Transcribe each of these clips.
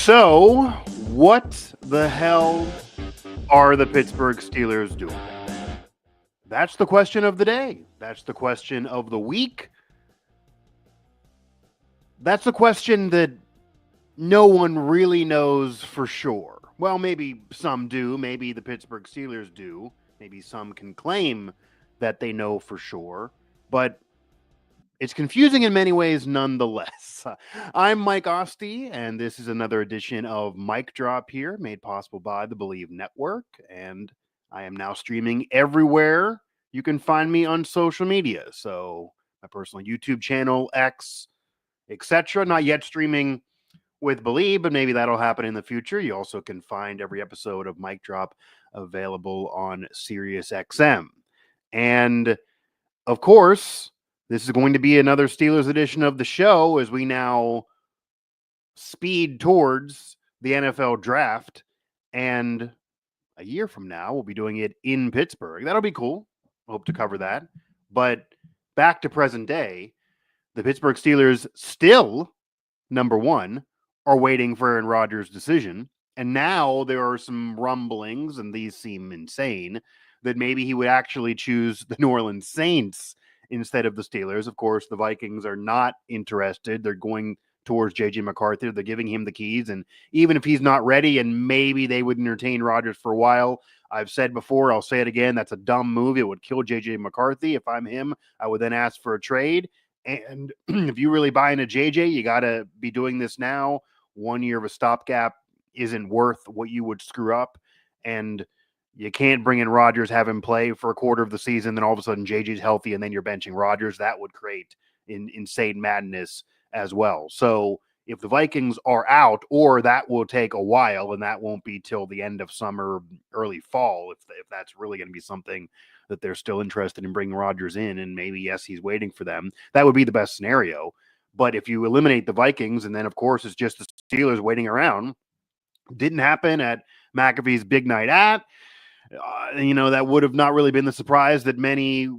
So, what the hell are the Pittsburgh Steelers doing? That's the question of the day. That's the question of the week. That's the question that no one really knows for sure. Well, maybe some do. Maybe the Pittsburgh Steelers do. Maybe some can claim that they know for sure. But it's confusing in many ways nonetheless. I'm Mike Asti, and this is another edition of Mic Drop here, made possible by the Believe Network. And I am now streaming everywhere you can find me on social media. So my personal YouTube channel, X, etc. Not yet streaming with Believe, but maybe that'll happen in the future. You also can find every episode of Mic Drop available on SiriusXM. And of course, this is going to be another Steelers edition of the show as we now speed towards the NFL draft. And a year from now, we'll be doing it in Pittsburgh. That'll be cool. Hope to cover that. But back to present day, the Pittsburgh Steelers still, number one, are waiting for Aaron Rodgers' decision. And now there are some rumblings, and these seem insane, that maybe he would actually choose the New Orleans Saints instead of the Steelers. Of course, the Vikings are not interested. They're going towards J.J. McCarthy. They're giving him the keys. And even if he's not ready, and maybe they would entertain Rodgers for a while, I've said before, I'll say it again, that's a dumb move. It would kill J.J. McCarthy. If I'm him, I would then ask for a trade. And if you really buy into JJ, you got to be doing this now. 1 year of a stopgap isn't worth what you would screw up. And you can't bring in Rodgers, have him play for a quarter of the season, then all of a sudden JJ's healthy, and then you're benching Rodgers. That would create insane madness as well. So if the Vikings are out, or that will take a while, and that won't be till the end of summer, early fall, if that's really going to be something that they're still interested in bringing Rodgers in, and maybe, yes, he's waiting for them. That would be the best scenario. But if you eliminate the Vikings, and then, of course, it's just the Steelers waiting around, didn't happen at McAfee's big night at, that would have not really been the surprise that many,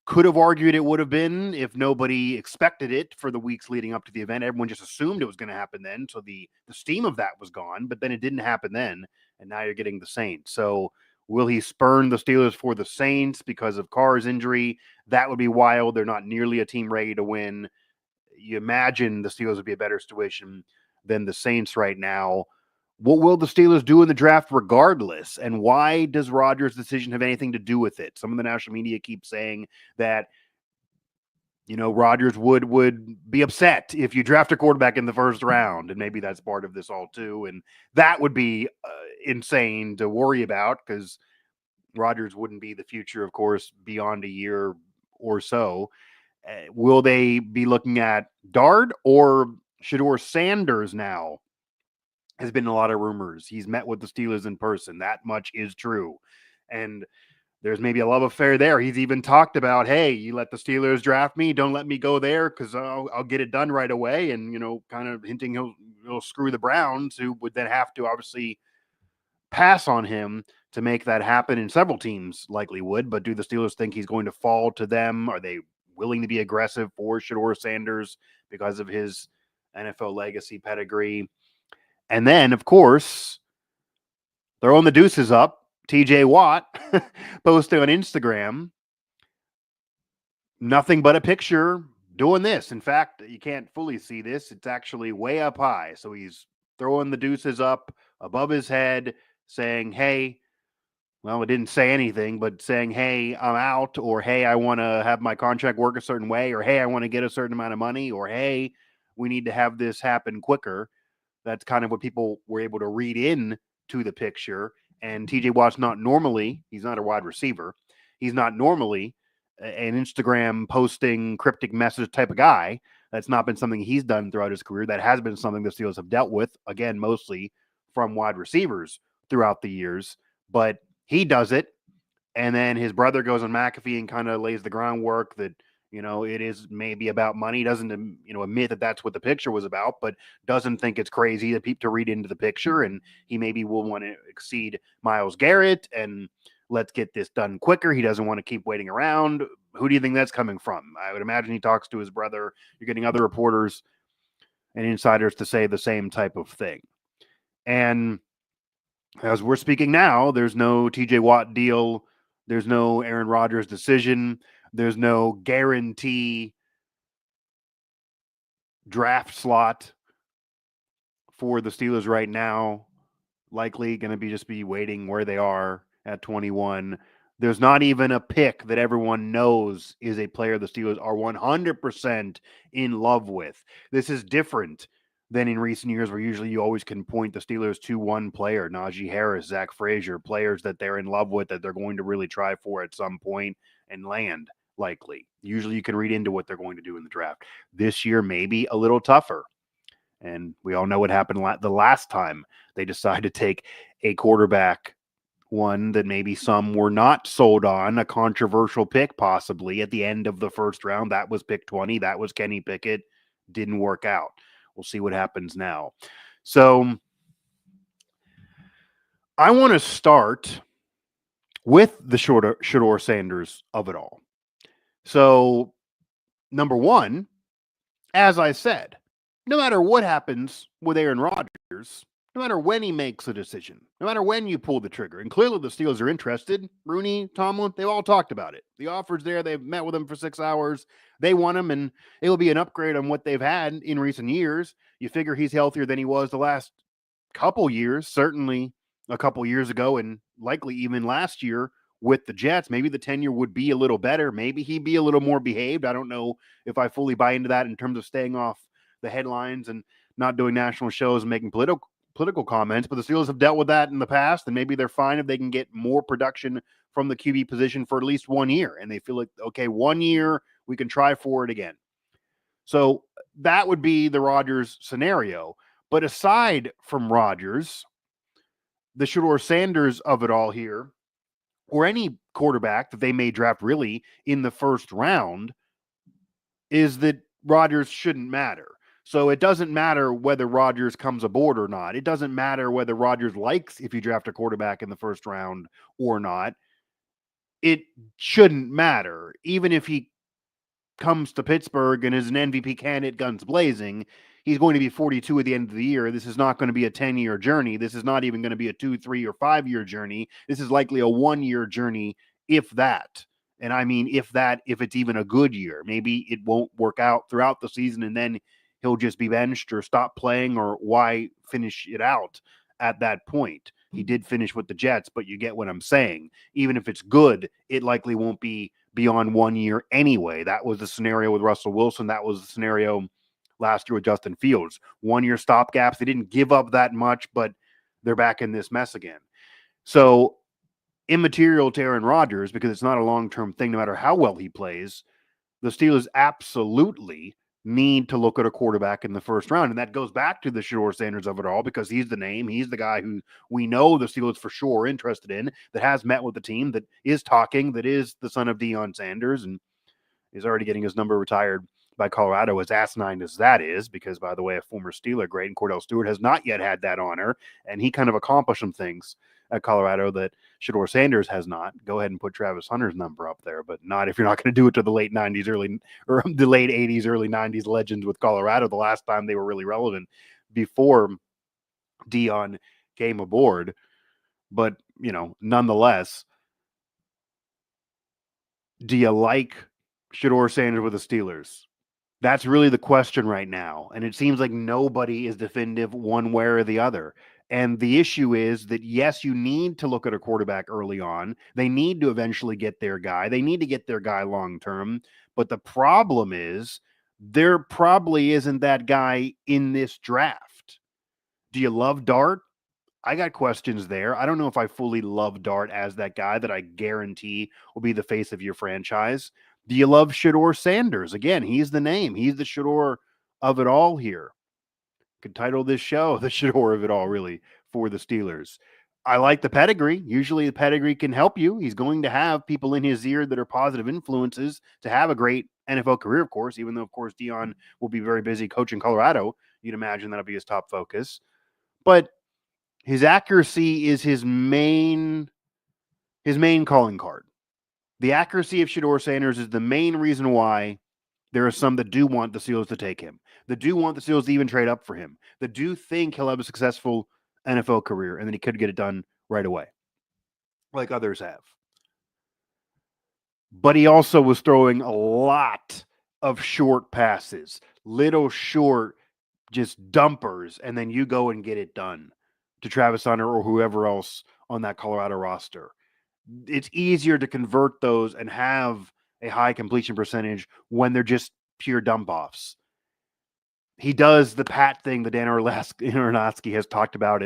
could have argued it would have been if nobody expected it for the weeks leading up to the event. Everyone just assumed it was going to happen then. So the steam of that was gone, but then it didn't happen then. And now you're getting the Saints. So will he spurn the Steelers for the Saints because of Carr's injury? That would be wild. They're not nearly a team ready to win. You imagine the Steelers would be a better situation than the Saints right now. What will the Steelers do in the draft regardless? And why does Rodgers' decision have anything to do with it? Some of the national media keep saying that, Rodgers would be upset if you draft a quarterback in the first round. And maybe that's part of this all too. And that would be insane to worry about because Rodgers wouldn't be the future, of course, beyond a year or so. Will they be looking at Dard or Shedeur Sanders now? Has been a lot of rumors. He's met with the Steelers in person. That much is true. And there's maybe a love affair there. He's even talked about, hey, you let the Steelers draft me. Don't let me go there because I'll get it done right away. And, kind of hinting he'll screw the Browns, who would then have to obviously pass on him to make that happen. And several teams likely would. But do the Steelers think he's going to fall to them? Are they willing to be aggressive for Shedeur Sanders because of his NFL legacy pedigree? And then, of course, throwing the deuces up, TJ Watt posted on Instagram, nothing but a picture doing this. In fact, you can't fully see this. It's actually way up high. So he's throwing the deuces up above his head saying, hey, well, it didn't say anything, but saying, hey, I'm out, or hey, I want to have my contract work a certain way, or hey, I want to get a certain amount of money, or hey, we need to have this happen quicker. That's kind of what people were able to read in to the picture. And TJ Watt's he's not a wide receiver. He's not normally an Instagram posting cryptic message type of guy. That's not been something he's done throughout his career. That has been something the Steelers have dealt with, again, mostly from wide receivers throughout the years. But he does it. And then his brother goes on McAfee and kind of lays the groundwork that, it is maybe about money. Doesn't, admit that that's what the picture was about, but doesn't think it's crazy to read into the picture. And he maybe will want to exceed Myles Garrett and let's get this done quicker. He doesn't want to keep waiting around. Who do you think that's coming from? I would imagine he talks to his brother. You're getting other reporters and insiders to say the same type of thing. And as we're speaking now, there's no TJ Watt deal. There's no Aaron Rodgers decision. There's no guarantee draft slot for the Steelers right now. Likely going to be waiting where they are at 21. There's not even a pick that everyone knows is a player the Steelers are 100% in love with. This is different than in recent years where usually you always can point the Steelers to one player, Najee Harris, Zach Frazier, players that they're in love with that they're going to really try for at some point and land likely. Usually you can read into what they're going to do in the draft. This year, maybe a little tougher. And we all know what happened the last time they decided to take a quarterback, one that maybe some were not sold on, a controversial pick possibly at the end of the first round. That was pick 20. That was Kenny Pickett. Didn't work out. We'll see what happens now. So I want to start with the Shedeur Sanders of it all. So number one, as I said, no matter what happens with Aaron Rodgers, no matter when he makes a decision, no matter when you pull the trigger, and clearly the Steelers are interested. Rooney, Tomlin, they've all talked about it. The offer's there. They've met with him for 6 hours. They want him, and it will be an upgrade on what they've had in recent years. You figure he's healthier than he was the last couple years, certainly a couple years ago, and likely even last year with the Jets. Maybe the tenure would be a little better. Maybe he'd be a little more behaved. I don't know if I fully buy into that in terms of staying off the headlines and not doing national shows and making political comments, but the Steelers have dealt with that in the past, and maybe they're fine if they can get more production from the QB position for at least 1 year, and they feel like, okay, 1 year, we can try for it again. So that would be the Rodgers scenario. But aside from Rodgers, the Shedeur Sanders of it all here, or any quarterback that they may draft really in the first round, is that Rodgers shouldn't matter. So it doesn't matter whether Rodgers comes aboard or not. It doesn't matter whether Rodgers likes if you draft a quarterback in the first round or not. It shouldn't matter. Even if he comes to Pittsburgh and is an MVP candidate guns blazing, he's going to be 42 at the end of the year. This is not going to be a 10-year journey. This is not even going to be a 2, 3, or 5-year journey. This is likely a 1-year journey, if that. And I mean, if it's even a good year. Maybe it won't work out throughout the season and then he'll just be benched or stop playing, or why finish it out at that point? He did finish with the Jets, but you get what I'm saying. Even if it's good, it likely won't be beyond 1 year anyway. That was the scenario with Russell Wilson. That was the scenario last year with Justin Fields. 1 year stopgaps. They didn't give up that much, but they're back in this mess again. So immaterial to Aaron Rodgers, because it's not a long-term thing no matter how well he plays. The Steelers absolutely need to look at a quarterback in the first round. And that goes back to the Shedeur Sanders of it all, because he's the name. He's the guy who we know the Steelers for sure are interested in, that has met with the team, that is talking, that is the son of Deion Sanders, and is already getting his number retired by Colorado, as asinine as that is, because, by the way, a former Steeler great and Cordell Stewart has not yet had that honor, and he kind of accomplished some things at Colorado that Shedeur Sanders has not. Go ahead and put Travis Hunter's number up there, but not if you're not going to do it to the late 90s, the late 80s, early 90s legends with Colorado, the last time they were really relevant before Deion came aboard. But, nonetheless, do you like Shedeur Sanders with the Steelers? That's really the question right now. And it seems like nobody is definitive one way or the other. And the issue is that, yes, you need to look at a quarterback early on. They need to eventually get their guy. They need to get their guy long term. But the problem is there probably isn't that guy in this draft. Do you love Dart? I got questions there. I don't know if I fully love Dart as that guy that I guarantee will be the face of your franchise. Do you love Shedeur Sanders? Again, he's the name. He's the Shedeur of it all here. Could title this show The Shedeur of it all, really, for the Steelers. I like the pedigree. Usually the pedigree can help you. He's going to have people in his ear that are positive influences to have a great NFL career, of course, even though, of course, Deion will be very busy coaching Colorado. You'd imagine that'll be his top focus. But his accuracy is his main calling card. The accuracy of Shedeur Sanders is the main reason why There are some that do want the Steelers to take him, that do want the Steelers to even trade up for him, that do think he'll have a successful NFL career and then he could get it done right away, like others have. But he also was throwing a lot of short passes, little short, just dumpers, and then you go and get it done to Travis Hunter or whoever else on that Colorado roster. It's easier to convert those and have a high completion percentage when they're just pure dump offs. He does the Pat thing that Dan Orlovsky has talked about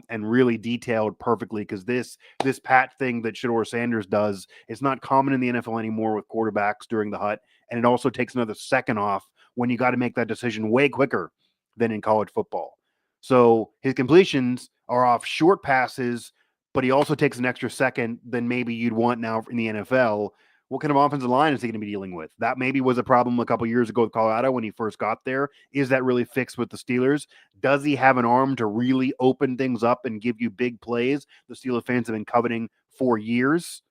and really detailed perfectly, because this Pat thing that Shedeur Sanders does is not common in the NFL anymore with quarterbacks during the hut, and it also takes another second off when you got to make that decision way quicker than in college football. So his completions are off short passes, but he also takes an extra second than maybe you'd want now in the NFL. What kind of offensive line is he going to be dealing with? That maybe was a problem a couple years ago with Colorado when he first got there. Is that really fixed with the Steelers? Does he have an arm to really open things up and give you big plays the Steelers fans have been coveting for years?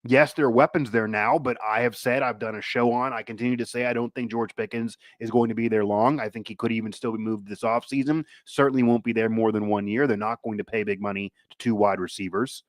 Yes, there are weapons there now, but I have said, I've done a show on, I continue to say I don't think George Pickens is going to be there long. I think he could even still be moved this offseason. Certainly won't be there more than 1 year. They're not going to pay big money to two wide receivers.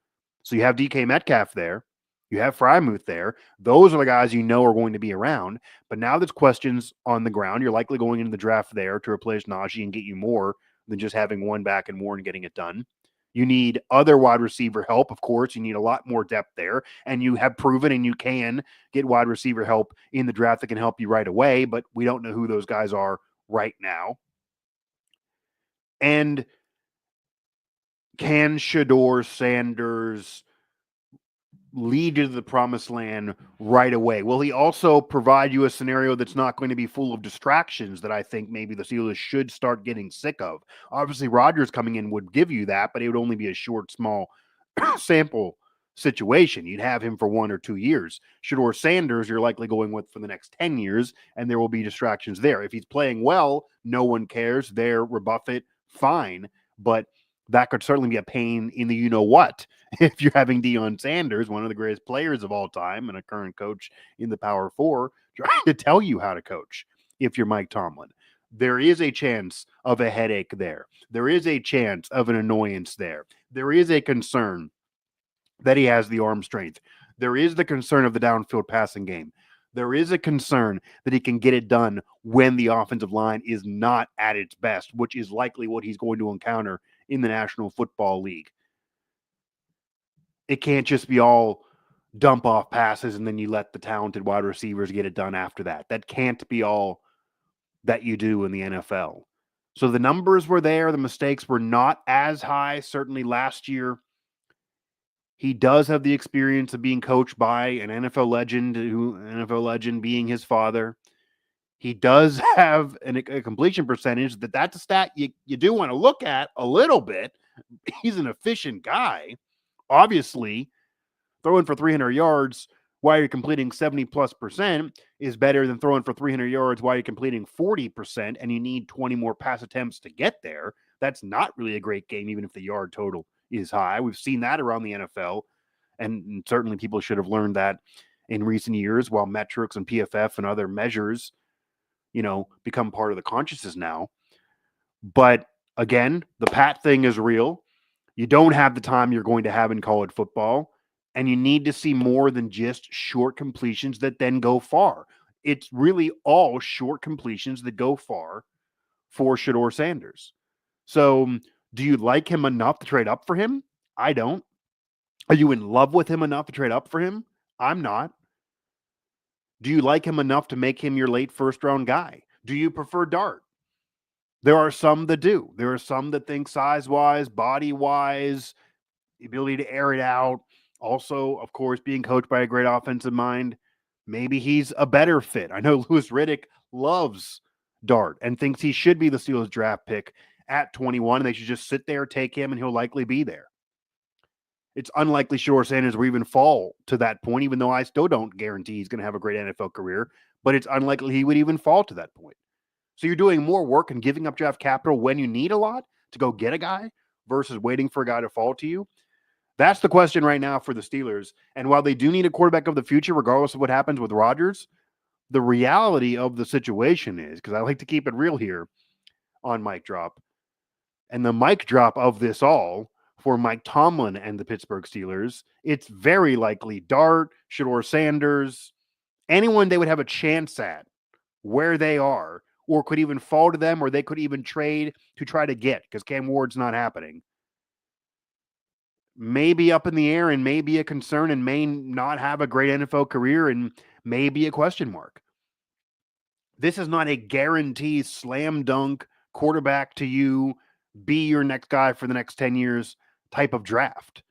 So you have DK Metcalf there. You have Frymuth there. Those are the guys you know are going to be around. But now there's questions on the ground. You're likely going into the draft there to replace Najee and get you more than just having one back and Warren getting it done. You need other wide receiver help, of course. You need a lot more depth there. And you have proven and you can get wide receiver help in the draft that can help you right away. But we don't know who those guys are right now. And can Shedeur Sanders lead you to the promised land right away? Will he also provide you a scenario that's not going to be full of distractions that I think maybe the Steelers should start getting sick of? Obviously, Rodgers coming in would give you that, but it would only be a short, small sample situation. You'd have him for 1 or 2 years. Shedeur Sanders, you're likely going with for the next 10 years, and there will be distractions there. If he's playing well, no one cares. There, rebuff it, fine. But that could certainly be a pain in the you-know-what if you're having Deion Sanders, one of the greatest players of all time and a current coach in the Power Four, trying to tell you how to coach if you're Mike Tomlin. There is a chance of a headache there. There is a chance of an annoyance there. There is a concern that he has the arm strength. There is the concern of the downfield passing game. There is a concern that he can get it done when the offensive line is not at its best, which is likely what he's going to encounter in the National Football League. It can't just be all dump off passes and then you let the talented wide receivers get it done after that. That can't be all that you do in the NFL. So the numbers were there. The mistakes were not as high. Certainly last year, he does have the experience of being coached by an NFL legend being his father. He does have a completion percentage that's a stat you do want to look at a little bit. He's an efficient guy. Obviously, throwing for 300 yards while you're completing 70+% is better than throwing for 300 yards while you're completing 40% and you need 20 more pass attempts to get there. That's not really a great game, even if the yard total is high. We've seen that around the NFL, and certainly people should have learned that in recent years, while metrics and PFF and other measures, become part of the consciousness now. But again, the Pat thing is real. You don't have the time you're going to have in college football, and you need to see more than just short completions that then go far. It's really all short completions that go far for Shedeur Sanders. So, do you like him enough to trade up for him? I don't. Are you in love with him enough to trade up for him? I'm not. Do you like him enough to make him your late first-round guy? Do you prefer Dart? There are some that do. There are some that think size-wise, body-wise, the ability to air it out. Also, of course, being coached by a great offensive mind, maybe he's a better fit. I know Louis Riddick loves Dart and thinks he should be the Steelers draft pick at 21, and they should just sit there, take him, and he'll likely be there. It's unlikely Shedeur Sanders will even fall to that point, even though I still don't guarantee he's going to have a great NFL career, but it's unlikely he would even fall to that point. So you're doing more work and giving up draft capital when you need a lot to go get a guy versus waiting for a guy to fall to you. That's the question right now for the Steelers. And while they do need a quarterback of the future, regardless of what happens with Rodgers, the reality of the situation is, because I like to keep it real here on Mic Drop, and the mic drop of this all for Mike Tomlin and the Pittsburgh Steelers, it's very likely Dart, Shedeur Sanders, anyone they would have a chance at where they are, or could even fall to them, or they could even trade to try to get, because Cam Ward's not happening, may be up in the air and may be a concern and may not have a great NFL career and may be a question mark. This is not a guarantee slam dunk quarterback to you, be your next guy for the next 10 years type of draft.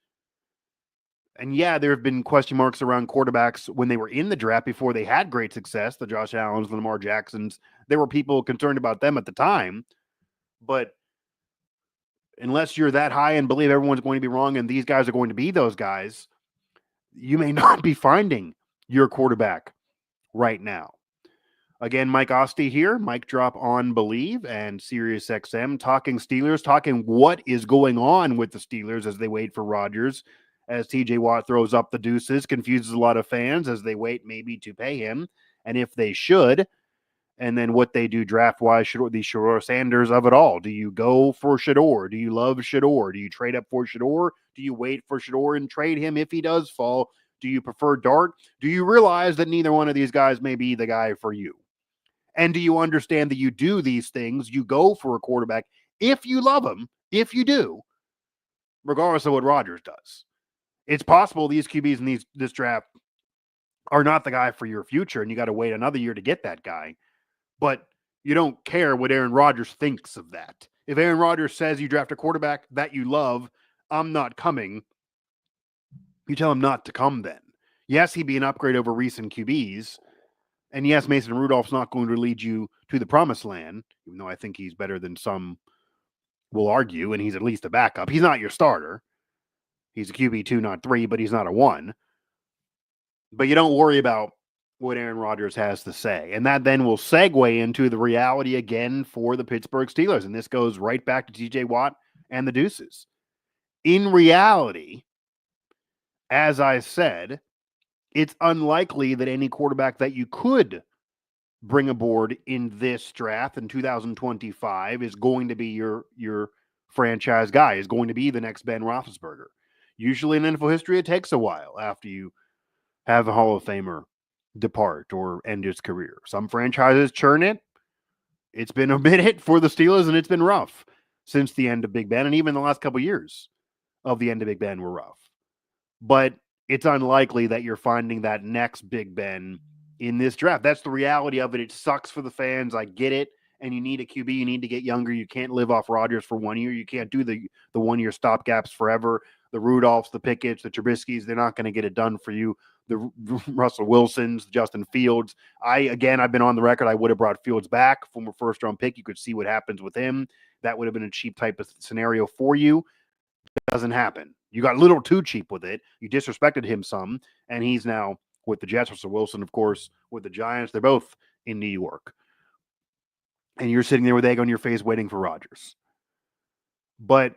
And yeah, there have been question marks around quarterbacks when they were in the draft before they had great success. The Josh Allens, the Lamar Jacksons, there were people concerned about them at the time. But unless you're that high and believe everyone's going to be wrong and these guys are going to be those guys, you may not be finding your quarterback right now. Again, Mike Asti here, Mic Drop on Believe and Sirius XM, talking Steelers, talking what is going on with the Steelers as they wait for Rodgers, as TJ Watt throws up the deuces, confuses a lot of fans as they wait maybe to pay him, and if they should, and then what they do draft-wise, the Shedeur Sanders of it all. Do you go for Shedeur? Do you love Shedeur? Do you trade up for Shedeur? Do you wait for Shedeur and trade him if he does fall? Do you prefer Dart? Do you realize that neither one of these guys may be the guy for you? And do you understand that you do these things? You go for a quarterback if you love him, if you do, regardless of what Rodgers does. It's possible these QBs in this draft are not the guy for your future, and you got to wait another year to get that guy. But you don't care what Aaron Rodgers thinks of that. If Aaron Rodgers says you draft a quarterback that you love, I'm not coming, you tell him not to come then. Yes, he'd be an upgrade over recent QBs. And yes, Mason Rudolph's not going to lead you to the promised land, even though I think he's better than some will argue, and he's at least a backup. He's not your starter. He's a QB2, not 3, but he's not a 1. But you don't worry about what Aaron Rodgers has to say. And that then will segue into the reality again for the Pittsburgh Steelers. And this goes right back to TJ Watt and the Deuces. In reality, as I said, it's unlikely that any quarterback that you could bring aboard in this draft in 2025 is going to be your franchise guy, is going to be the next Ben Roethlisberger. Usually in NFL history, it takes a while after you have a Hall of Famer depart or end his career. Some franchises churn it. It's been a minute for the Steelers, and it's been rough since the end of Big Ben, and even the last couple of years of the end of Big Ben were rough. But it's unlikely that you're finding that next Big Ben in this draft. That's the reality of it. It sucks for the fans. I get it. And you need a QB. You need to get younger. You can't live off Rodgers for 1 year. You can't do the 1 year stopgaps forever. The Rudolphs, the Pickett's, the Trubiskys, they're not going to get it done for you. The Russell Wilsons, Justin Fields. I've been on the record. I would have brought Fields back, former first round pick. You could see what happens with him. That would have been a cheap type of scenario for you. It doesn't happen. You got a little too cheap with it. You disrespected him some, and he's now with the Jets. Russell Wilson, of course, with the Giants. They're both in New York. And you're sitting there with egg on your face waiting for Rodgers. But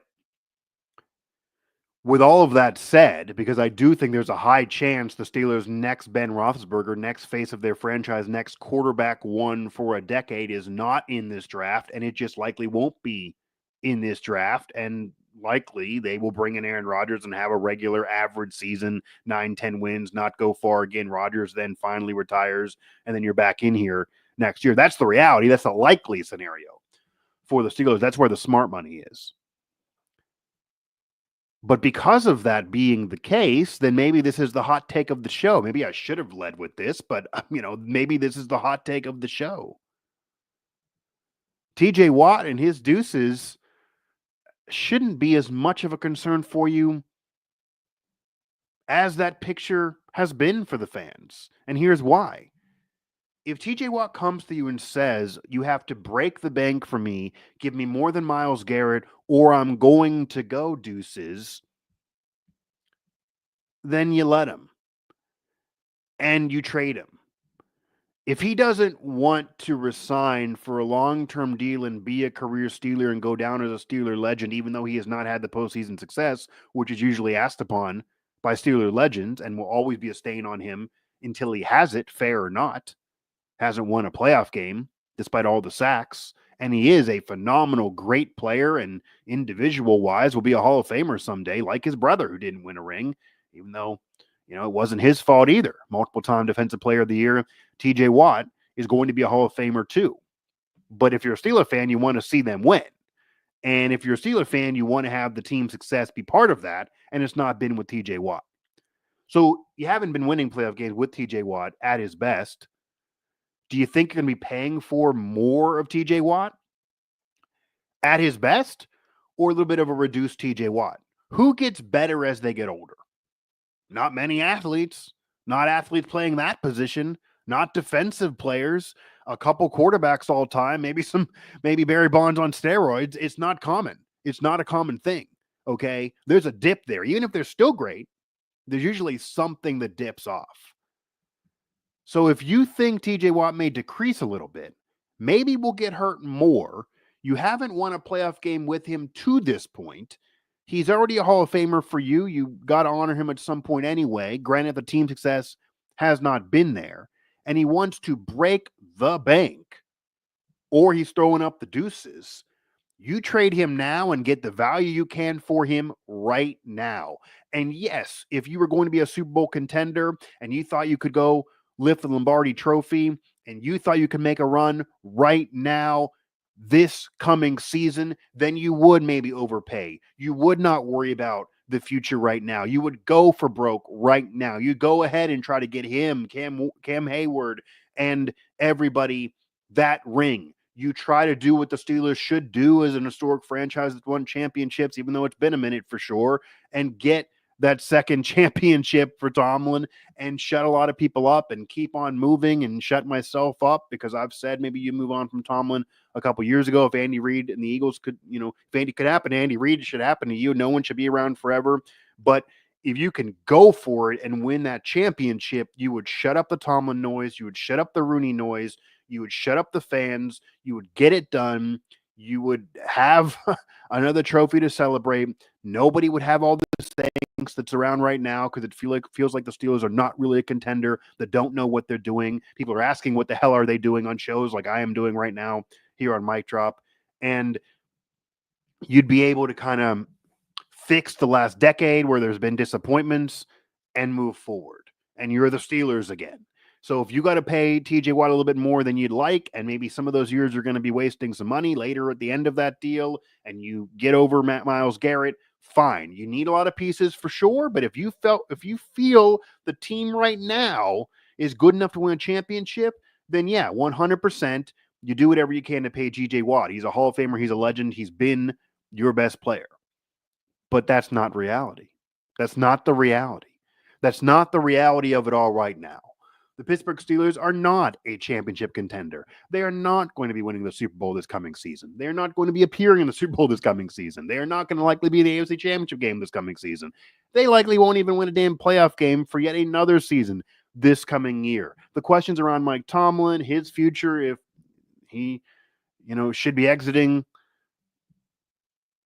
with all of that said, because I do think there's a high chance the Steelers' next Ben Roethlisberger, next face of their franchise, next quarterback one for a decade is not in this draft, and it just likely won't be in this draft. And likely they will bring in Aaron Rodgers and have a regular average season, 9-10 wins, not go far again. Rodgers then finally retires, and then you're back in here next year. That's the reality. That's the likely scenario for the Steelers. That's where the smart money is. But because of that being the case, then maybe this is the hot take of the show. Maybe I should have led with this, but, maybe this is the hot take of the show. TJ Watt and his deuces shouldn't be as much of a concern for you as that picture has been for the fans. And here's why. If TJ Watt comes to you and says, you have to break the bank for me, give me more than Myles Garrett, or I'm going to go deuces, then you let him and you trade him. If he doesn't want to resign for a long-term deal and be a career Steeler and go down as a Steeler legend, even though he has not had the postseason success, which is usually asked upon by Steeler legends and will always be a stain on him until he has it, fair or not, hasn't won a playoff game despite all the sacks. And he is a phenomenal, great player, and individual wise will be a Hall of Famer someday, like his brother who didn't win a ring, even though, it wasn't his fault either. Multiple time Defensive Player of the Year, TJ Watt is going to be a Hall of Famer too. But if you're a Steeler fan, you want to see them win. And if you're a Steeler fan, you want to have the team's success be part of that. And it's not been with TJ Watt. So you haven't been winning playoff games with TJ Watt at his best. Do you think you're going to be paying for more of TJ Watt at his best, or a little bit of a reduced TJ Watt? Who gets better as they get older? Not many athletes, not athletes playing that position, not defensive players, a couple quarterbacks all time, maybe Barry Bonds on steroids. It's not common. It's not a common thing. Okay. There's a dip there. Even if they're still great, there's usually something that dips off. So if you think TJ Watt may decrease a little bit, maybe we'll get hurt more. You haven't won a playoff game with him to this point. He's already a Hall of Famer for you. You got to honor him at some point anyway. Granted, the team success has not been there. And he wants to break the bank, or he's throwing up the deuces. You trade him now and get the value you can for him right now. And yes, if you were going to be a Super Bowl contender and you thought you could go lift the Lombardi trophy and you thought you could make a run right now, this coming season, then you would maybe overpay. You would not worry about the future right now. You would go for broke right now. You go ahead and try to get him, Cam Hayward, and everybody that ring. You try to do what the Steelers should do as an historic franchise that's won championships, even though it's been a minute for sure, and get that second championship for Tomlin and shut a lot of people up and keep on moving and shut myself up, because I've said maybe you move on from Tomlin a couple years ago. If Andy Reid and the Eagles could, if Andy could happen to Andy Reid, it should happen to you. No one should be around forever. But if you can go for it and win that championship, you would shut up the Tomlin noise. You would shut up the Rooney noise. You would shut up the fans. You would get it done. You would have another trophy to celebrate. Nobody would have all this things that's around right now, because it feels like the Steelers are not really a contender, that don't know what they're doing. People are asking what the hell are they doing on shows like I am doing right now here on Mic Drop. And you'd be able to kind of fix the last decade where there's been disappointments and move forward. And you're the Steelers again. So if you got to pay TJ Watt a little bit more than you'd like, and maybe some of those years are going to be wasting some money later at the end of that deal, and you get over Myles Garrett, fine. You need a lot of pieces for sure, but if you feel the team right now is good enough to win a championship, then yeah, 100%, you do whatever you can to pay TJ Watt. He's a Hall of Famer. He's a legend. He's been your best player. But that's not reality. That's not the reality. That's not the reality of it all right now. The Pittsburgh Steelers are not a championship contender. They are not going to be winning the Super Bowl this coming season. They are not going to be appearing in the Super Bowl this coming season. They are not going to likely be in the AFC Championship game this coming season. They likely won't even win a damn playoff game for yet another season this coming year. The questions around Mike Tomlin, his future, if he, should be exiting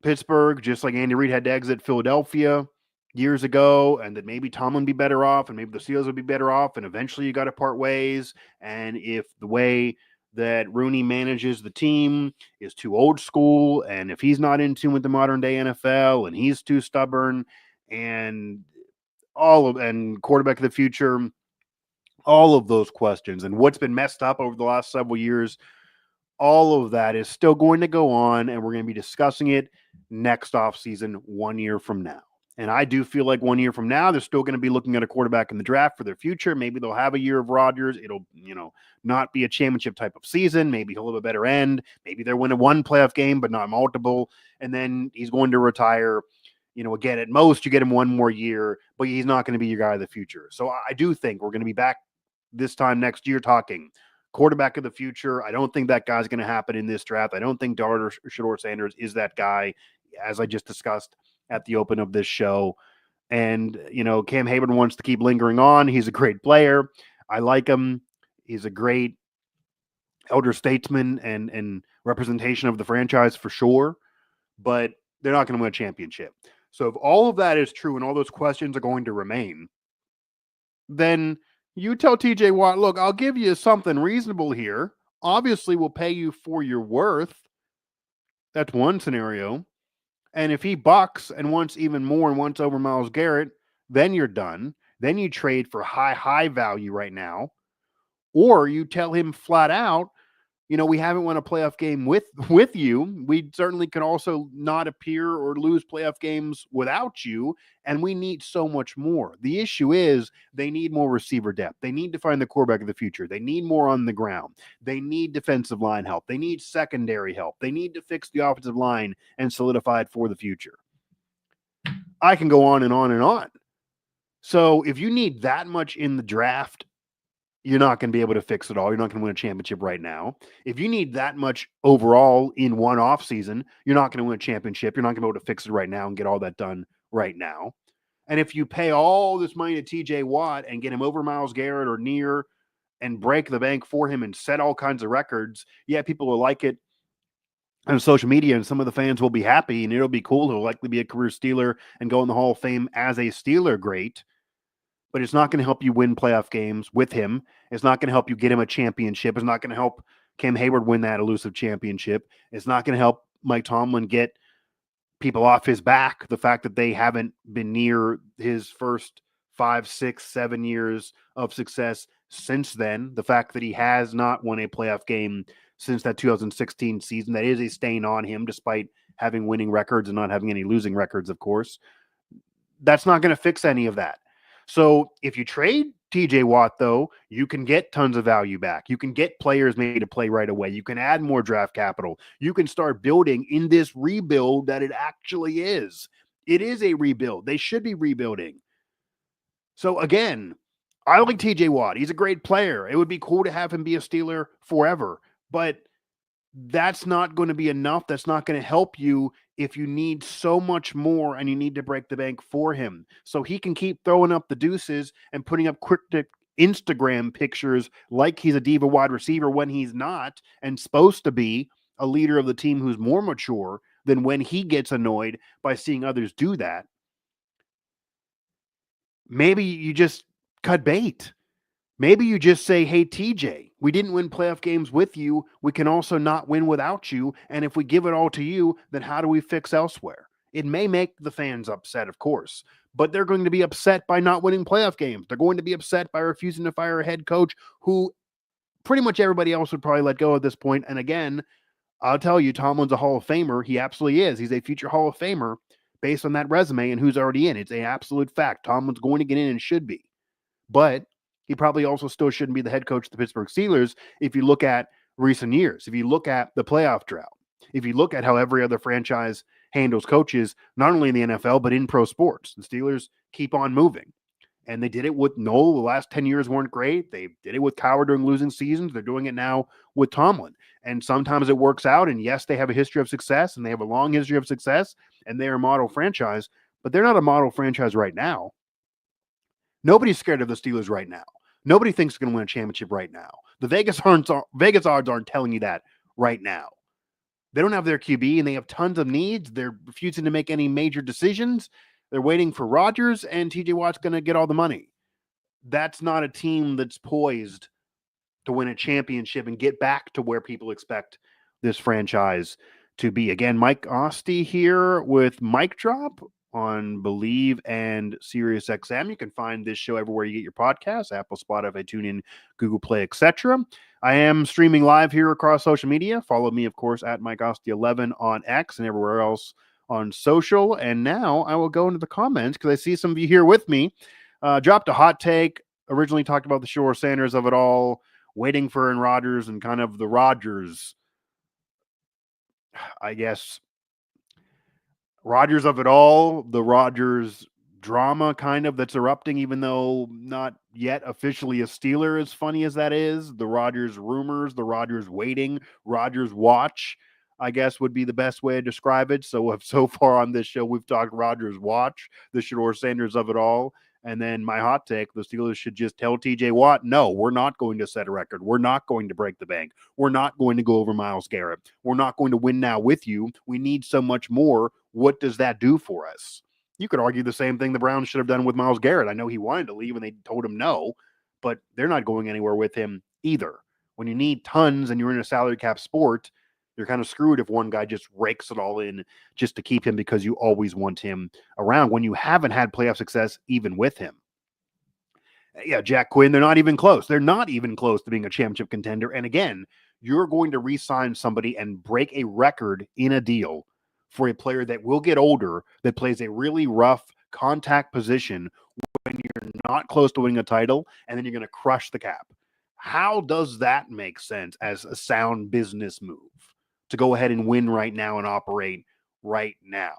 Pittsburgh, just like Andy Reid had to exit Philadelphia years ago, and that maybe Tomlin be better off, and maybe the Steelers would be better off, and eventually you got to part ways. And if the way that Rooney manages the team is too old school, and if he's not in tune with the modern day NFL, and he's too stubborn, and quarterback of the future, all of those questions, and what's been messed up over the last several years, all of that is still going to go on, and we're going to be discussing it next offseason 1 year from now. And I do feel like 1 year from now, they're still going to be looking at a quarterback in the draft for their future. Maybe they'll have a year of Rodgers. It'll, not be a championship type of season. Maybe he'll have a better end. Maybe they'll win one playoff game, but not multiple. And then he's going to retire. Again, at most, you get him one more year, but he's not going to be your guy of the future. So I do think we're going to be back this time next year talking quarterback of the future. I don't think that guy's going to happen in this draft. I don't think Dart or Shedeur Sanders is that guy, as I just discussed at the open of this show. And, Cam Hayward wants to keep lingering on. He's a great player. I like him. He's a great elder statesman and representation of the franchise for sure, but they're not going to win a championship. So if all of that is true and all those questions are going to remain, then You tell TJ Watt, look, I'll give you something reasonable here. Obviously, we'll pay you for your worth. That's one scenario. And if he bucks and wants even more and wants over Myles Garrett, then you're done. Then you trade for high value right now. Or you tell him flat out, we haven't won a playoff game with you. We certainly can also not appear or lose playoff games without you, and we need so much more. The issue is they need more receiver depth. They need to find the quarterback of the future. They need more on the ground. They need defensive line help. They need secondary help. They need to fix the offensive line and solidify it for the future. I can go on and on and on. So if you need that much in the draft, you're not going to be able to fix it all. You're not going to win a championship right now. If you need that much overall in one offseason, you're not going to win a championship. You're not going to be able to fix it right now and get all that done right now. And if you pay all this money to TJ Watt and get him over Myles Garrett or near and break the bank for him and set all kinds of records, yeah, people will like it on social media and some of the fans will be happy and it'll be cool. He'll likely be a career Steeler and go in the Hall of Fame as a Steeler great. But it's not going to help you win playoff games with him. It's not going to help you get him a championship. It's not going to help Cam Hayward win that elusive championship. It's not going to help Mike Tomlin get people off his back. The fact that they haven't been near his first 5, 6, 7 years of success since then. The fact that he has not won a playoff game since that 2016 season. That is a stain on him, despite having winning records and not having any losing records, of course. That's not going to fix any of that. So if you trade TJ Watt, though, you can get tons of value back. You can get players maybe to play right away. You can add more draft capital. You can start building in this rebuild that it actually is. It is a rebuild. They should be rebuilding. So again, I like TJ Watt. He's a great player. It would be cool to have him be a Steeler forever. But that's not going to be enough. That's not going to help you if you need so much more and you need to break the bank for him. So he can keep throwing up the deuces and putting up cryptic Instagram pictures like he's a diva wide receiver when he's not and supposed to be a leader of the team who's more mature than when he gets annoyed by seeing others do that. Maybe you just cut bait. Maybe you just say, hey, TJ, we didn't win playoff games with you. We can also not win without you. And if we give it all to you, then how do we fix elsewhere? It may make the fans upset, of course, but they're going to be upset by not winning playoff games. They're going to be upset by refusing to fire a head coach who pretty much everybody else would probably let go at this point. And again, I'll tell you, Tomlin's a Hall of Famer. He absolutely is. He's a future Hall of Famer based on that resume and who's already in. It's an absolute fact. Tomlin's going to get in and should be. But he probably also still shouldn't be the head coach of the Pittsburgh Steelers if you look at recent years, if you look at the playoff drought, if you look at how every other franchise handles coaches, not only in the NFL, but in pro sports. The Steelers keep on moving. And they did it with Noel. The last 10 years weren't great. They did it with Cowher during losing seasons. They're doing it now with Tomlin. And sometimes it works out. And yes, they have a history of success and they have a long history of success and they're a model franchise, but they're not a model franchise right now. Nobody's scared of the Steelers right now. Nobody thinks they're going to win a championship right now. The Vegas odds aren't telling you that right now. They don't have their QB and they have tons of needs. They're refusing to make any major decisions. They're waiting for Rodgers and TJ Watt's going to get all the money. That's not a team that's poised to win a championship and get back to where people expect this franchise to be. Again, Mike Asti here with Mic Drop on Believe and SiriusXM. You can find this show everywhere you get your podcasts, Apple, Spotify, TuneIn, Google Play, etc. I am streaming live here across social media. Follow me, of course, at MikeOsti11 on X and everywhere else on social. And now I will go into the comments because I see some of you here with me. Dropped a hot take. Originally talked about the Shedeur Sanders of it all, waiting for Aaron Rodgers and kind of the Rodgers, I guess, Rodgers of it all, the Rodgers drama kind of that's erupting, even though not yet officially a Steeler, as funny as that is. The Rodgers rumors, the Rodgers waiting, Rodgers watch, I guess would be the best way to describe it. So far on this show, we've talked Rodgers watch, the Shedeur Sanders of it all. And then my hot take, the Steelers should just tell TJ Watt, no, we're not going to set a record. We're not going to break the bank. We're not going to go over Myles Garrett. We're not going to win now with you. We need so much more. What does that do for us? You could argue the same thing the Browns should have done with Myles Garrett. I know he wanted to leave and they told him no, but they're not going anywhere with him either. When you need tons and you're in a salary cap sport, you're kind of screwed if one guy just rakes it all in just to keep him because you always want him around when you haven't had playoff success even with him. Yeah, Jack Quinn, they're not even close. They're not even close to being a championship contender. And again, you're going to re-sign somebody and break a record in a deal for a player that will get older, that plays a really rough contact position when you're not close to winning a title, and then you're going to crush the cap. How does that make sense as a sound business move to go ahead and win right now and operate right now?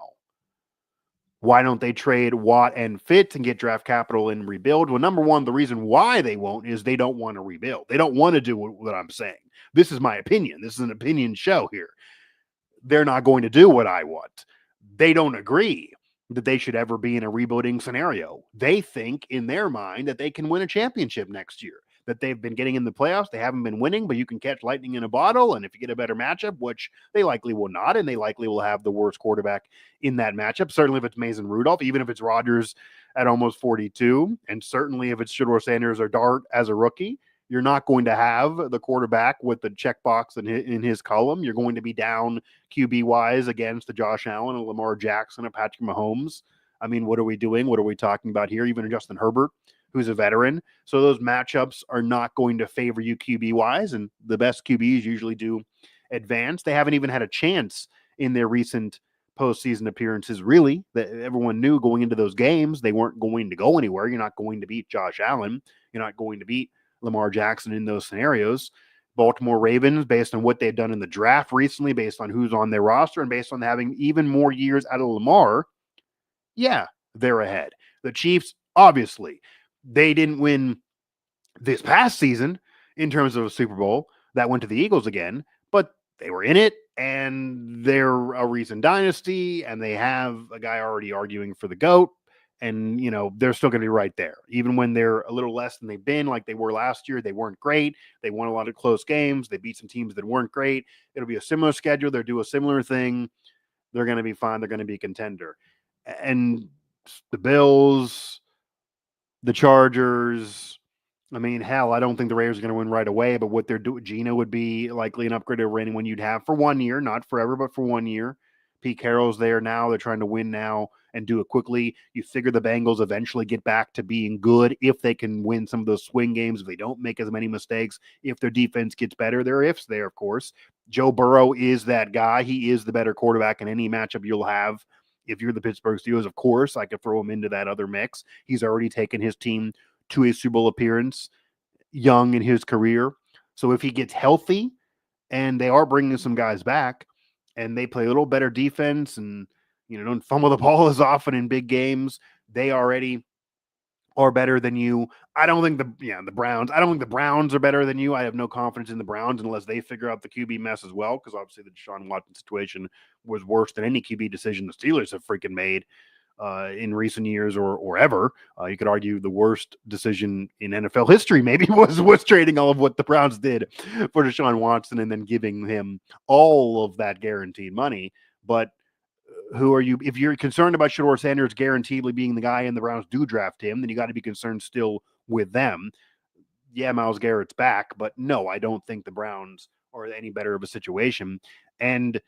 Why don't they trade Watt and Fitz and get draft capital and rebuild? Well, number one, the reason why they won't is they don't want to rebuild. They don't want to do what I'm saying. This is my opinion. This is an opinion show here. They're not going to do what I want. They don't agree that they should ever be in a rebuilding scenario. They think in their mind that they can win a championship next year, that they've been getting in the playoffs. They haven't been winning, but you can catch lightning in a bottle. And if you get a better matchup, which they likely will not, and they likely will have the worst quarterback in that matchup, certainly if it's Mason Rudolph, even if it's Rodgers at almost 42, and certainly if it's Shedeur Sanders or Dart as a rookie, you're not going to have the quarterback with the checkbox in his column. You're going to be down QB wise against the Josh Allen and Lamar Jackson and Patrick Mahomes. I mean, what are we doing? What are we talking about here? Even Justin Herbert, who's a veteran. So those matchups are not going to favor you QB wise, and the best QBs usually do advance. They haven't even had a chance in their recent postseason appearances, really, that everyone knew going into those games they weren't going to go anywhere. You're not going to beat Josh Allen. You're not going to beat Lamar Jackson in those scenarios. Baltimore Ravens, based on what they've done in the draft recently, based on who's on their roster, and based on having even more years out of Lamar, yeah, they're ahead. The Chiefs, obviously, they didn't win this past season in terms of a Super Bowl. That went to the Eagles again, but they were in it, and they're a recent dynasty, and they have a guy already arguing for the GOAT. And, they're still going to be right there. Even when they're a little less than they've been, like they were last year, they weren't great. They won a lot of close games. They beat some teams that weren't great. It'll be a similar schedule. They'll do a similar thing. They're going to be fine. They're going to be a contender. And the Bills, the Chargers, I mean, hell, I don't think the Raiders are going to win right away, but what they're doing, Gino would be likely an upgrade over anyone you'd have for 1 year, not forever, but for 1 year. Pete Carroll's there now. They're trying to win now and do it quickly. You figure the Bengals eventually get back to being good if they can win some of those swing games, if they don't make as many mistakes, if their defense gets better. There are ifs there, of course. Joe Burrow is that guy. He is the better quarterback in any matchup you'll have. If you're the Pittsburgh Steelers, of course, I could throw him into that other mix. He's already taken his team to a Super Bowl appearance young in his career. So if he gets healthy, and they are bringing some guys back, and they play a little better defense and, don't fumble the ball as often in big games, they already are better than you. I don't think the Browns. I don't think the Browns are better than you. I have no confidence in the Browns unless they figure out the QB mess as well, because obviously the Deshaun Watson situation was worse than any QB decision the Steelers have freaking made in recent years or ever. You could argue the worst decision in NFL history maybe was trading all of what the Browns did for Deshaun Watson and then giving him all of that guaranteed money. But who are you? If you're concerned about Shedeur Sanders guaranteedly being the guy and the Browns do draft him, then you got to be concerned still with them. Yeah, Myles Garrett's back, but no, I don't think the Browns are any better of a situation. And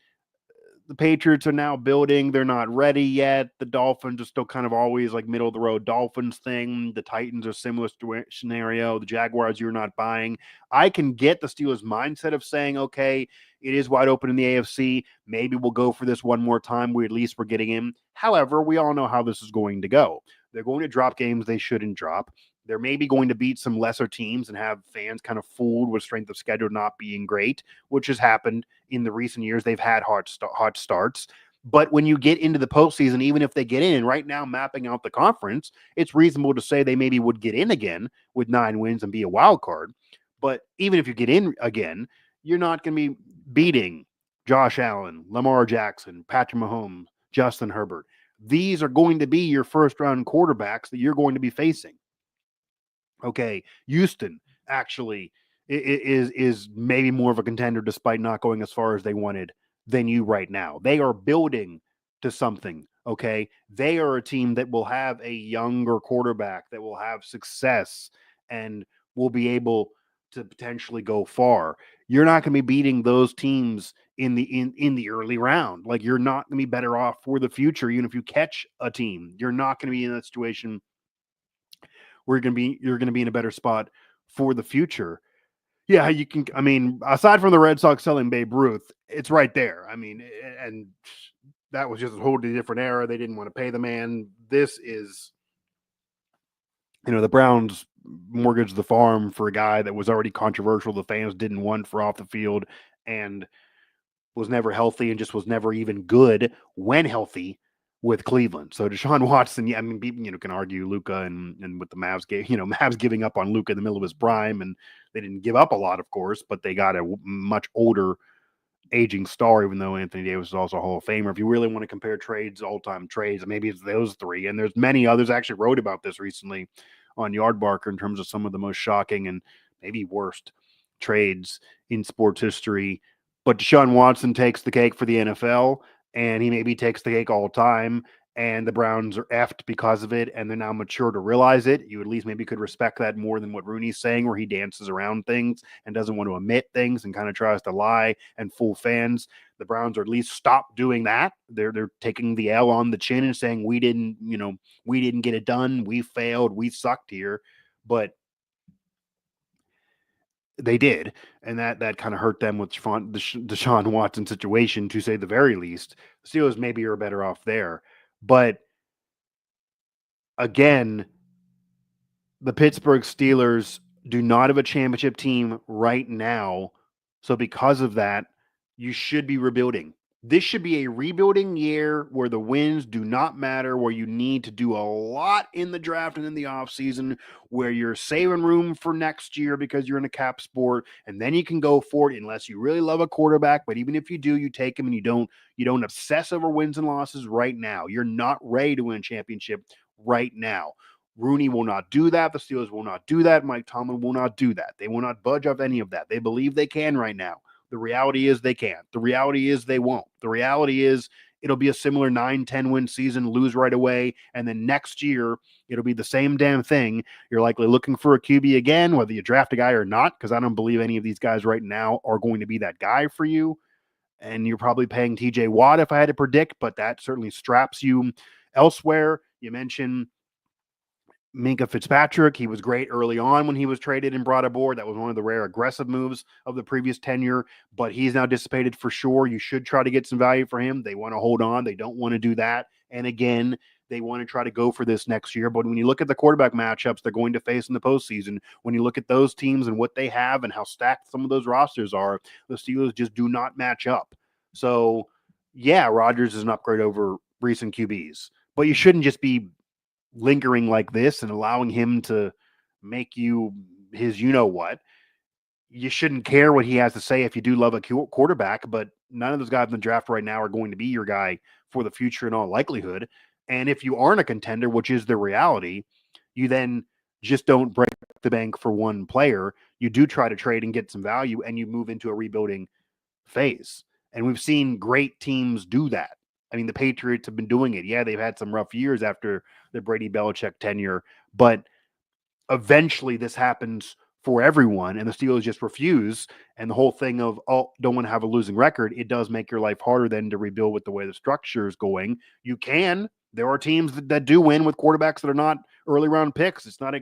the Patriots are now building. They're not ready yet. The Dolphins are still kind of always like middle of the road Dolphins thing. The Titans are similar scenario. The Jaguars, you're not buying. I can get the Steelers' mindset of saying, okay, it is wide open in the AFC. Maybe we'll go for this one more time. At least we're getting in. However, we all know how this is going to go. They're going to drop games they shouldn't drop. They're maybe going to beat some lesser teams and have fans kind of fooled with strength of schedule not being great, which has happened in the recent years. They've had hot starts. But when you get into the postseason, even if they get in, and right now mapping out the conference, it's reasonable to say they maybe would get in again with 9 wins and be a wild card. But even if you get in again, you're not going to be beating Josh Allen, Lamar Jackson, Patrick Mahomes, Justin Herbert. These are going to be your first round quarterbacks that you're going to be facing. Okay, Houston actually is maybe more of a contender despite not going as far as they wanted than you right now. They are building to something, okay? They are a team that will have a younger quarterback that will have success and will be able to potentially go far. You're not going to be beating those teams in the early round. Like, you're not going to be better off for the future, even if you catch a team. You're not going to be in that situation where you're going to be in a better spot for the future. Yeah, you can. I mean, aside from the Red Sox selling Babe Ruth, it's right there. I mean, and that was just a totally different era. They didn't want to pay the man. This is, the Browns mortgaged the farm for a guy that was already controversial. The fans didn't want for off the field, and was never healthy, and just was never even good when healthy with Cleveland. So Deshaun Watson, yeah, I mean, people, can argue Luka and with the Mavs, Mavs giving up on Luka in the middle of his prime, and they didn't give up a lot, of course, but they got a much older, aging star, even though Anthony Davis is also a Hall of Famer. If you really want to compare trades, all-time trades, maybe it's those three. And there's many others. I actually wrote about this recently on Yardbarker in terms of some of the most shocking and maybe worst trades in sports history. But Deshaun Watson takes the cake for the NFL, and he maybe takes the cake all time. And the Browns are effed because of it, and they're now mature to realize it. You at least maybe could respect that more than what Rooney's saying, where he dances around things and doesn't want to admit things and kind of tries to lie and fool fans. The Browns are at least stop doing that. They're taking the L on the chin and saying we didn't get it done. We failed. We sucked here, but they did, and that kind of hurt them with the Deshaun Watson situation, to say the very least. The Steelers maybe are better off there, but again, the Pittsburgh Steelers do not have a championship team right now. So because of that, you should be rebuilding. This should be a rebuilding year where the wins do not matter, where you need to do a lot in the draft and in the offseason, where you're saving room for next year because you're in a cap sport, and then you can go for it unless you really love a quarterback. But even if you do, you take him, and you don't obsess over wins and losses right now. You're not ready to win a championship right now. Rooney will not do that. The Steelers will not do that. Mike Tomlin will not do that. They will not budge off any of that. They believe they can right now. The reality is they can't. The reality is they won't. The reality is it'll be a similar 9-10 win season, lose right away, and then next year it'll be the same damn thing. You're likely looking for a QB again, whether you draft a guy or not, because I don't believe any of these guys right now are going to be that guy for you. And you're probably paying TJ Watt if I had to predict, but that certainly straps you elsewhere. You mentioned Minka Fitzpatrick. He was great early on when he was traded and brought aboard. That was one of the rare aggressive moves of the previous tenure, but he's now dissipated for sure. You should try to get some value for him. They want to hold on. They don't want to do that. And again, they want to try to go for this next year. But when you look at the quarterback matchups they're going to face in the postseason, when you look at those teams and what they have and how stacked some of those rosters are, the Steelers just do not match up. So, yeah, Rodgers is an upgrade over recent QBs, but you shouldn't just be lingering like this and allowing him to make you his what. You shouldn't care what he has to say if you do love a quarterback, but none of those guys in the draft right now are going to be your guy for the future in all likelihood. And if you aren't a contender, which is the reality, you then just don't break the bank for one player. You do try to trade and get some value, and you move into a rebuilding phase. And we've seen great teams do that. I mean, the Patriots have been doing it. Yeah, they've had some rough years after the Brady Belichick tenure, but eventually this happens for everyone, and the Steelers just refuse. And the whole thing of, don't want to have a losing record, it does make your life harder then to rebuild with the way the structure is going. You can. There are teams that do win with quarterbacks that are not early round picks. It's not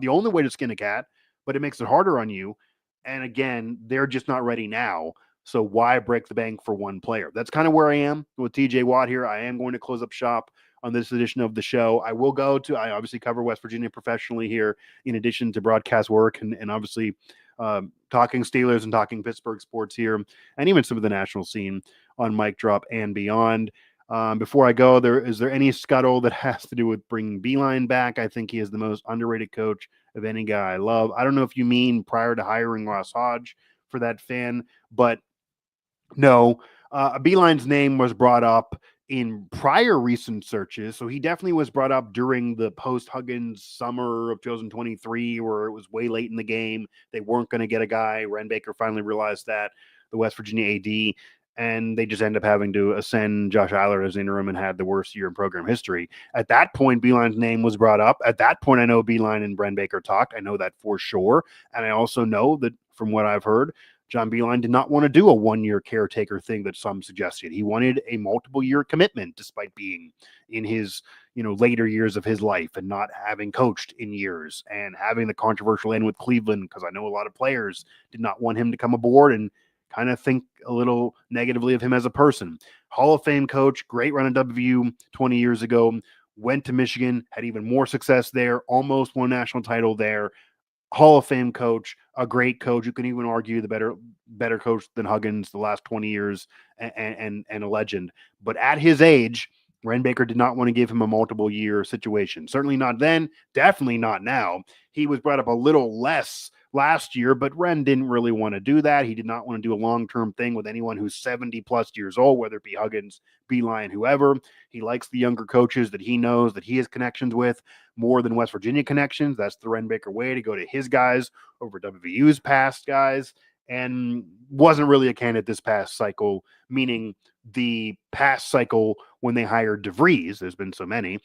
the only way to skin a cat, but it makes it harder on you. And again, they're just not ready now. So why break the bank for one player? That's kind of where I am with TJ Watt here. I am going to close up shop on this edition of the show. I obviously cover West Virginia professionally here, in addition to broadcast work and obviously talking Steelers and talking Pittsburgh sports here, and even some of the national scene on Mic Drop and beyond. Before I go, is there any scuttle that has to do with bringing Beeline back? I think he is the most underrated coach of any guy I love. I don't know if you mean prior to hiring Ross Hodge for that fan, but no, Beeline's name was brought up in prior recent searches. So he definitely was brought up during the post-Huggins summer of 2023, where it was way late in the game. They weren't going to get a guy. Ren Baker finally realized that, the West Virginia AD. and they just end up having to ascend Josh Eiler as interim and had the worst year in program history. At that point, Beilein's name was brought up. At that point, I know Beilein and Bren Baker talked. I know that for sure. And I also know that from what I've heard, John Beilein did not want to do a one-year caretaker thing that some suggested. He wanted a multiple-year commitment, despite being in his later years of his life and not having coached in years and having the controversial end with Cleveland, because I know a lot of players did not want him to come aboard and kind of think a little negatively of him as a person. Hall of Fame coach, great run at WVU 20 years ago, went to Michigan, had even more success there, almost won a national title there. Hall of Fame coach, a great coach. You can even argue the better coach than Huggins the last 20 years, and a legend. But at his age, Ren Baker did not want to give him a multiple year situation. Certainly not then, definitely not now. He was brought up a little less last year, but Ren didn't really want to do that. He did not want to do a long-term thing with anyone who's 70 plus years old, whether it be Huggins, Beilein, whoever. He likes the younger coaches that he knows, that he has connections with, more than West Virginia connections. That's the Ren Baker way, to go to his guys over WVU's past guys, and wasn't really a candidate this past cycle, meaning the past cycle when they hired DeVries. There's been so many.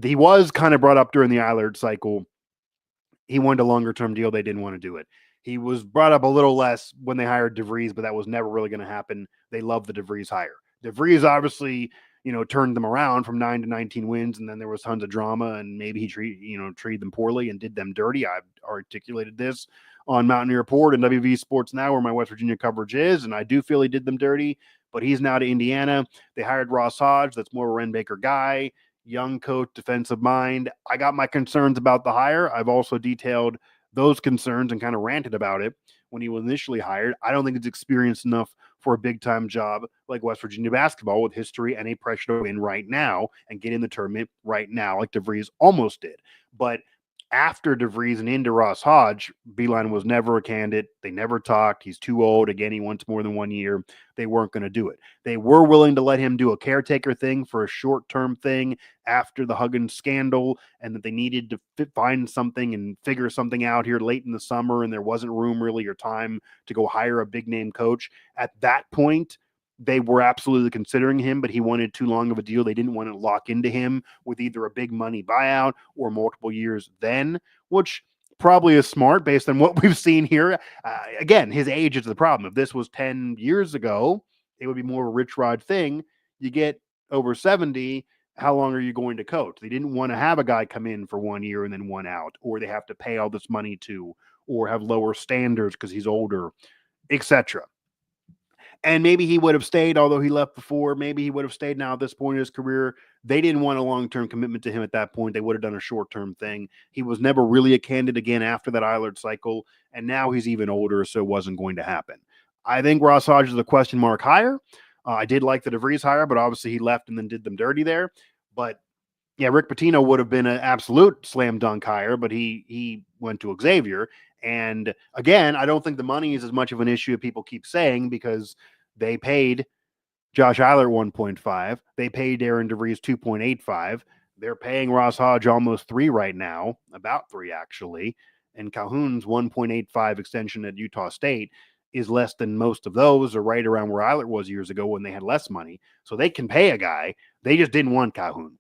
He was kind of brought up during the Eilert cycle. He wanted a longer term deal. They didn't want to do it. He was brought up a little less when they hired DeVries, but that was never really going to happen. They loved the DeVries hire. DeVries obviously, turned them around from 9 to 19 wins, and then there was tons of drama, and maybe he treated them poorly and did them dirty. I've articulated this on Mountaineer Report and WV Sports Now, where my West Virginia coverage is, and I do feel he did them dirty. But he's now to Indiana. They hired Ross Hodge. That's more a Ren Baker guy. Young coach, defensive mind. I got my concerns about the hire. I've also detailed those concerns and kind of ranted about it when he was initially hired. I don't think it's experienced enough for a big-time job like West Virginia basketball, with history and a pressure to win right now and get in the tournament right now, like DeVries almost did. But after DeVries and into Ross Hodge, Beilein was never a candidate. They never talked. He's too old. Again, he wants more than 1 year. They weren't going to do it. They were willing to let him do a caretaker thing for a short-term thing after the Huggins scandal, and that they needed to find something and figure something out here late in the summer, and there wasn't room really or time to go hire a big-name coach. At that point, they were absolutely considering him, but he wanted too long of a deal. They didn't want to lock into him with either a big money buyout or multiple years then, which probably is smart based on what we've seen here. Again, his age is the problem. If this was 10 years ago, it would be more of a Rich Rod thing. You get over 70, how long are you going to coach? They didn't want to have a guy come in for 1 year and then one out, or they have to pay all this money to, or have lower standards because he's older, etc. And maybe he would have stayed, although he left before. Maybe he would have stayed now at this point in his career. They didn't want a long-term commitment to him at that point. They would have done a short-term thing. He was never really a candidate again after that Eilert cycle, and now he's even older, so it wasn't going to happen. I think Ross Hodge is a question mark hire. I did like the DeVries hire, but obviously he left and then did them dirty there. But yeah, Rick Pitino would have been an absolute slam dunk hire, but he went to Xavier. And again, I don't think the money is as much of an issue as people keep saying, because they paid Josh Eiler 1.5. They paid Aaron DeVries 2.85. They're paying Ross Hodge almost 3 right now, about 3 actually. And Calhoun's 1.85 extension at Utah State is less than most of those, or right around where Eiler was years ago when they had less money. So they can pay a guy. They just didn't want Calhoun.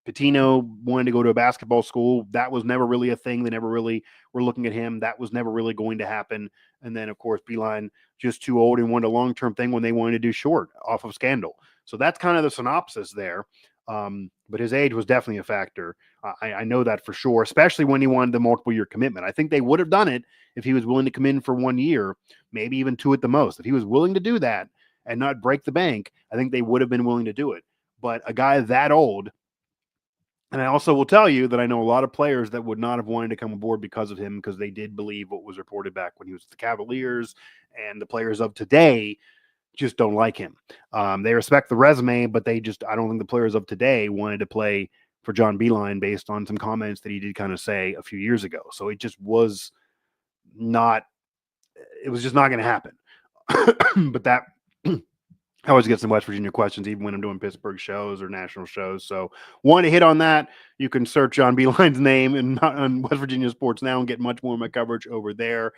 Pitino wanted to go to a basketball school. That was never really a thing. They never really were looking at him. That was never really going to happen. And then, of course, Beilein just too old and wanted a long-term thing when they wanted to do short off of scandal. So that's kind of the synopsis there. But his age was definitely a factor. I know that for sure, especially when he wanted the multiple-year commitment. I think they would have done it if he was willing to come in for 1 year, maybe even 2 at the most. If he was willing to do that and not break the bank, I think they would have been willing to do it. But a guy that old, and I also will tell you that I know a lot of players that would not have wanted to come aboard because of him, because they did believe what was reported back when he was at the Cavaliers, and the players of today just don't like him. They respect the resume, but I don't think the players of today wanted to play for John Beilein based on some comments that he did kind of say a few years ago. So it just was not, it was just not going to happen. But that I always get some West Virginia questions, even when I'm doing Pittsburgh shows or national shows. So, want to hit on that? You can search John Beeline's name on West Virginia Sports Now and get much more of my coverage over there.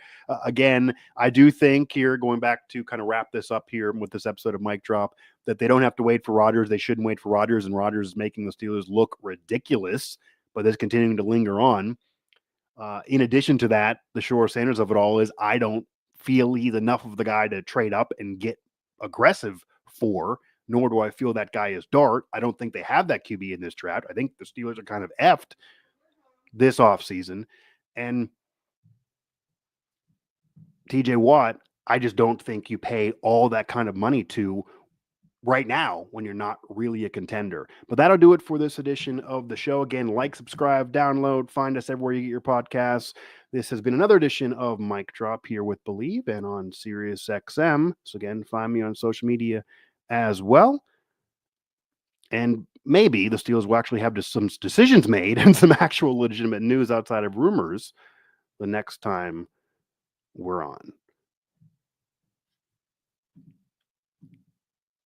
Again, I do think here, going back to kind of wrap this up here with this episode of Mic Drop, that they don't have to wait for Rodgers. They shouldn't wait for Rodgers, and Rodgers is making the Steelers look ridiculous, but it's continuing to linger on. In addition to that, the Shedeur Sanders of it all is I don't feel he's enough of the guy to trade up and get aggressive for, nor do I feel that guy is Dart. I don't think they have that QB in this draft. I think the Steelers are kind of effed this offseason. And TJ Watt, I just don't think you pay all that kind of money to right now when you're not really a contender. But that'll do it for this edition of the show. Again, like, subscribe, download, find us everywhere you get your podcasts. This has been another edition of Mic Drop here with Believe and on Sirius XM. So again, find me on social media as well. And maybe the Steelers will actually have some decisions made and some actual legitimate news outside of rumors the next time we're on.